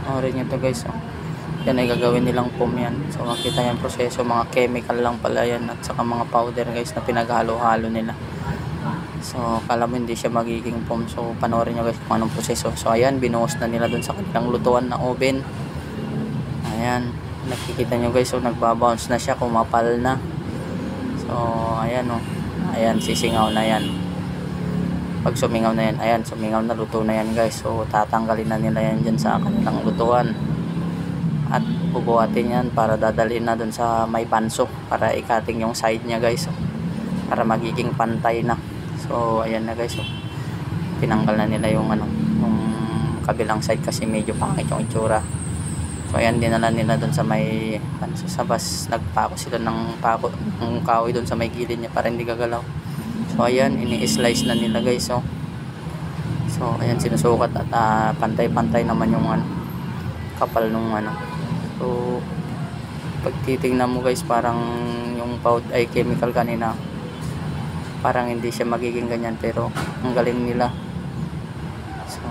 Orin nyo to guys, oh. Yan ay gagawin nilang foam yan. So makita yung proseso, mga chemical lang pala yan at saka mga powder guys na pinaghalo-halo nila. So kala mo hindi siya magiging foam. So panoorin nyo guys kung anong proseso. So ayan, binuhos na nila dun sa kanilang lutuan na oven. Ayan, nakikita nyo guys, so nagbabounce na siya, kumapal na. So ayan, oh. Ayan, sisingaw na yan. Pag sumingaw na yan, ayan, sumingaw na, luto na yan guys. So tatanggalin na nila yan dyan sa kanilang lutuan at bubuhatin yan para dadalhin na dun sa may panso para ikating yung side niya guys, para magiging pantay na. So ayan na guys, tinanggal na nila yung yung kabilang side kasi medyo pangit yung itsura. So ayan, dinala nila dun sa may panso sa bas, nagpako sila ng kahoy dun sa may gilid niya para hindi gagalaw. So ayan, ini-slice na nila guys. So ayan, sinusukat at pantay-pantay naman yung kapal nung So pag titingnan mo guys, parang yung powder ay chemical kanina, parang hindi siya magiging ganyan, pero ang galing nila. So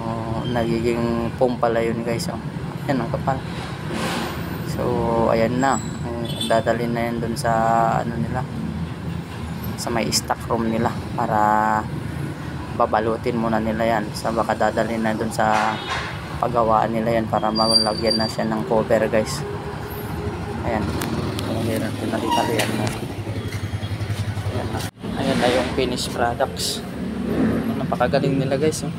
nagiging foam pala yun guys. So ayan ang kapal. So ayan na, dadalhin na yan dun sa nila, sa may stock room nila para babalutin muna nila yan. So baka dadalhin na dun sa paggawaan nila yan para malagyan na siya ng cover guys. Ayan, tinali-talian na. Ayan na, ayan na yung finished products. Napakagaling nila guys, oh.